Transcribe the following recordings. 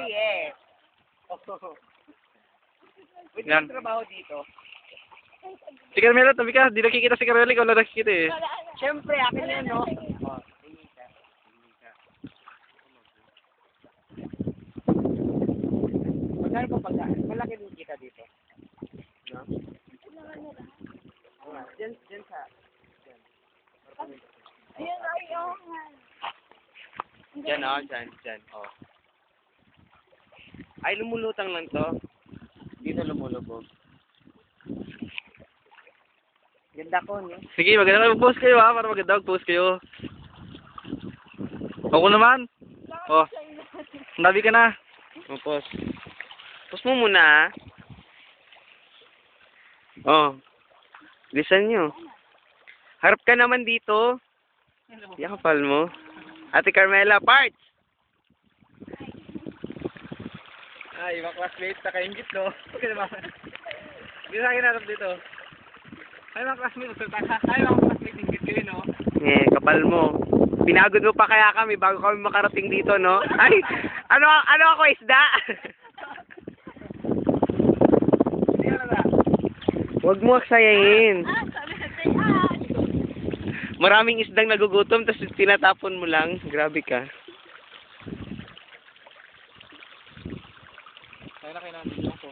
yes. Wait, Yan. may trabaho dito. Si Carmela, tabi ka. Di nakikita si Carmela. Ikaw na nakikita eh. Siyempre, akin yan, no? Oh, tingin ka. Tingin ka. Magkano pa pagkaan? Malaki din kita dito. No? Diyan sa... Ayun, ayun. Diyan, oh. Diyan, oh. Ay, lumulutang lang to. Dito lumulubog. Ganda ko, no? Sige, maganda mag-post kayo ha. Para maganda mag-post kayo. Ako naman. Oh. Nabi ka na. Post. Post mo muna, ha? Oh. Listen nyo. Harap ka naman dito. Yakapal mo. Ate Carmela, parts! Ay, ibang classmates na kaingit, no? Okay naman. Hindi sa akin harap dito. Ay, mga classmates. Ay, mga classmates ingit kayo, no? Kapal mo. Pinagod mo pa kaya kami bago kami makarating dito, no? Ay! Ano ako, isda? Hindi ka na. Huwag mo aksayahin. Sabi sa tayo. Maraming isdang nagugutom, tapos tinatapon mo lang. Grabe ka. Kaya na kayo natin ko.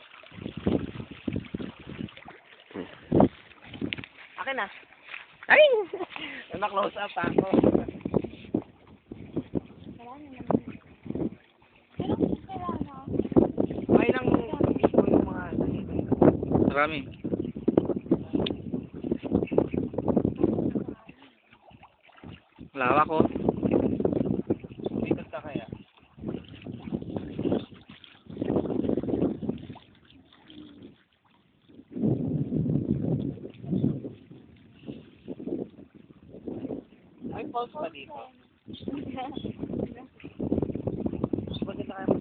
Akin na. Ay! Na-close up ako. Wala na naman. Pero kailangan na. May lang yung mga... Marami. Lawak ko. Dito ka kaya? May pulse pa dito. Bakit na kayo?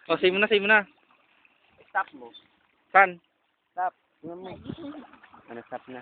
Oh, save mo na, save mo na. Stop mo. Saan? Stop. Tingnan mo. Ano, stop na.